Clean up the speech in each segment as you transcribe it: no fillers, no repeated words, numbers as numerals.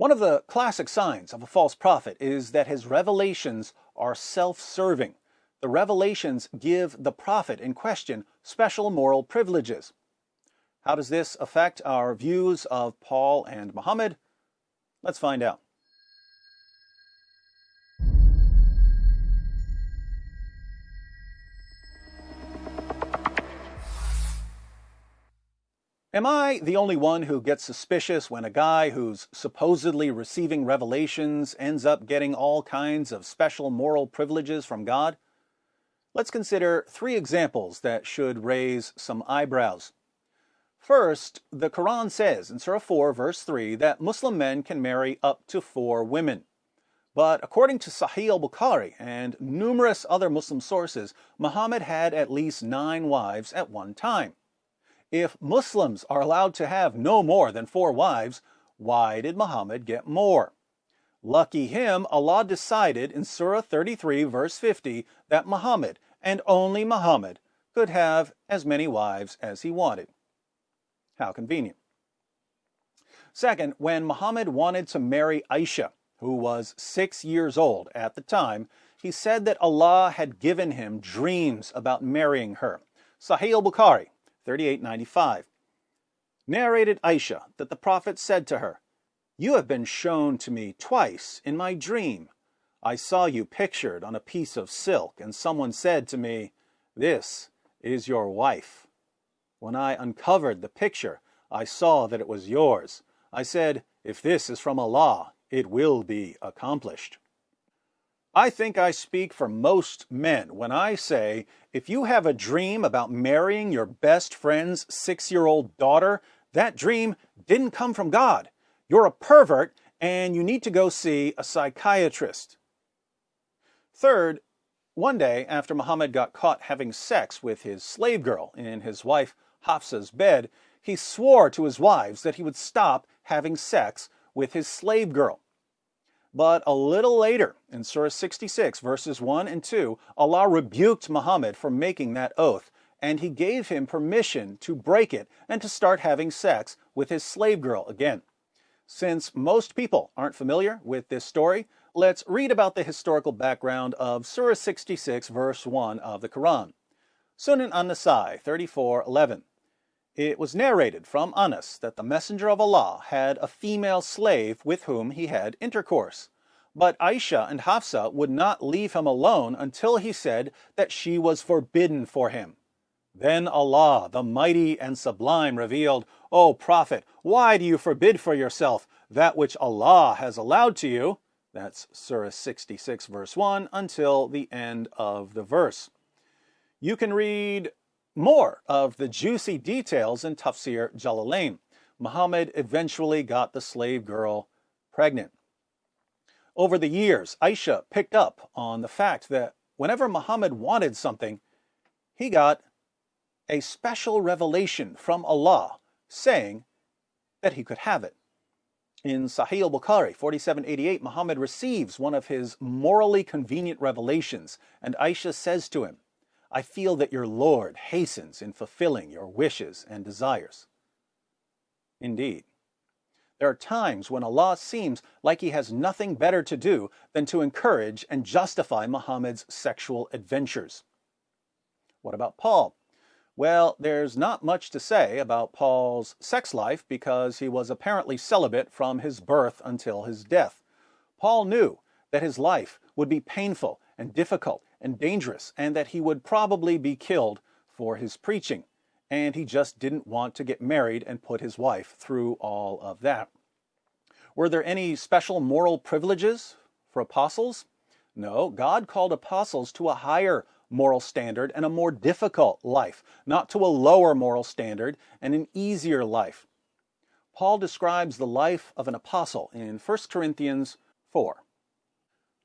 One of the classic signs of a false prophet is that his revelations are self-serving. The revelations give the prophet in question special moral privileges. How does this affect our views of Paul and Muhammad? Let's find out. Am I the only one who gets suspicious when a guy who's supposedly receiving revelations ends up getting all kinds of special moral privileges from God? Let's consider 3 examples that should raise some eyebrows. First, the Quran says in Surah 4, verse 3, that Muslim men can marry up to 4 women. But according to Sahih al-Bukhari and numerous other Muslim sources, Muhammad had at least 9 wives at one time. If Muslims are allowed to have no more than 4 wives, why did Muhammad get more? Lucky him, Allah decided in Surah 33, verse 50, that Muhammad, and only Muhammad, could have as many wives as he wanted. How convenient. Second, when Muhammad wanted to marry Aisha, who was 6 years old at the time, he said that Allah had given him dreams about marrying her. Sahih al-Bukhari 3895. Narrated Aisha that the Prophet said to her, "You have been shown to me twice in my dream. I saw you pictured on a piece of silk, and someone said to me, 'This is your wife.' When I uncovered the picture, I saw that it was yours. I said, 'If this is from Allah, it will be accomplished.'" I think I speak for most men when I say, if you have a dream about marrying your best friend's 6-year-old daughter, that dream didn't come from God. You're a pervert and you need to go see a psychiatrist. Third, one day after Muhammad got caught having sex with his slave girl in his wife Hafsa's bed, he swore to his wives that he would stop having sex with his slave girl. But a little later, in Surah 66, verses 1 and 2, Allah rebuked Muhammad for making that oath, and he gave him permission to break it and to start having sex with his slave girl again. Since most people aren't familiar with this story, let's read about the historical background of Surah 66, verse 1 of the Quran. Sunan an-Nasai 34:11. It was narrated from Anas that the Messenger of Allah had a female slave with whom he had intercourse. But Aisha and Hafsa would not leave him alone until he said that she was forbidden for him. Then Allah, the Mighty and Sublime, revealed, "O Prophet, why do you forbid for yourself that which Allah has allowed to you?" That's Surah 66, verse 1, until the end of the verse. You can read more of the juicy details in Tafsir Jalalain. Muhammad eventually got the slave girl pregnant. Over the years, Aisha picked up on the fact that whenever Muhammad wanted something, he got a special revelation from Allah saying that he could have it. In Sahih al-Bukhari 4788, Muhammad receives one of his morally convenient revelations, and Aisha says to him, "I feel that your Lord hastens in fulfilling your wishes and desires." Indeed, there are times when Allah seems like he has nothing better to do than to encourage and justify Muhammad's sexual adventures. What about Paul? Well, there's not much to say about Paul's sex life because he was apparently celibate from his birth until his death. Paul knew that his life would be painful and difficult and dangerous, and that he would probably be killed for his preaching, and he just didn't want to get married and put his wife through all of that. Were there any special moral privileges for apostles? No, God called apostles to a higher moral standard and a more difficult life, not to a lower moral standard and an easier life. Paul describes the life of an apostle in 1 Corinthians 4.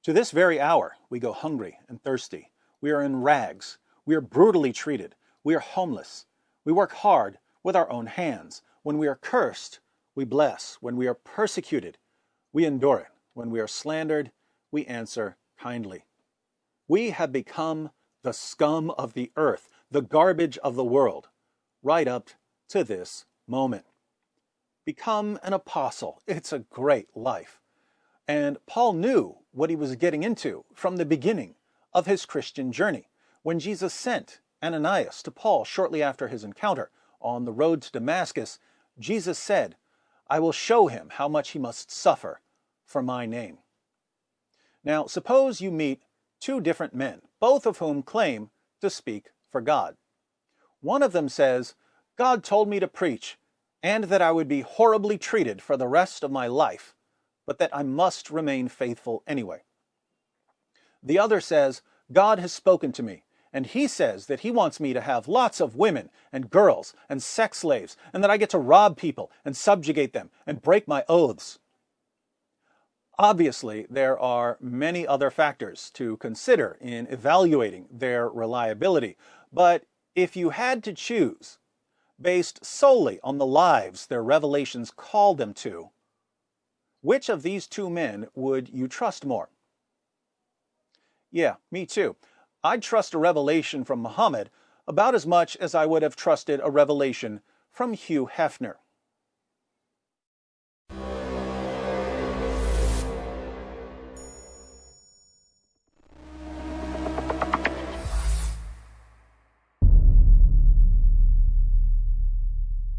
"To this very hour we go hungry and thirsty. We are in rags. We are brutally treated. We are homeless. We work hard with our own hands. When we are cursed, we bless. When we are persecuted, we endure it. When we are slandered, we answer kindly. We have become the scum of the earth, the garbage of the world, right up to this moment." become an apostle. It's a great life. And Paul knew what he was getting into from the beginning of his Christian journey. When Jesus sent Ananias to Paul shortly after his encounter on the road to Damascus, Jesus said, "I will show him how much he must suffer for my name." Now, suppose you meet two different men, both of whom claim to speak for God. One of them says, "God told me to preach, and that I would be horribly treated for the rest of my life, but that I must remain faithful anyway." The other says, "God has spoken to me, and he says that he wants me to have lots of women and girls and sex slaves, and that I get to rob people and subjugate them and break my oaths." Obviously, there are many other factors to consider in evaluating their reliability, but if you had to choose, based solely on the lives their revelations called them to, which of these two men would you trust more? Yeah, me too. I'd trust a revelation from Muhammad about as much as I would have trusted a revelation from Hugh Hefner.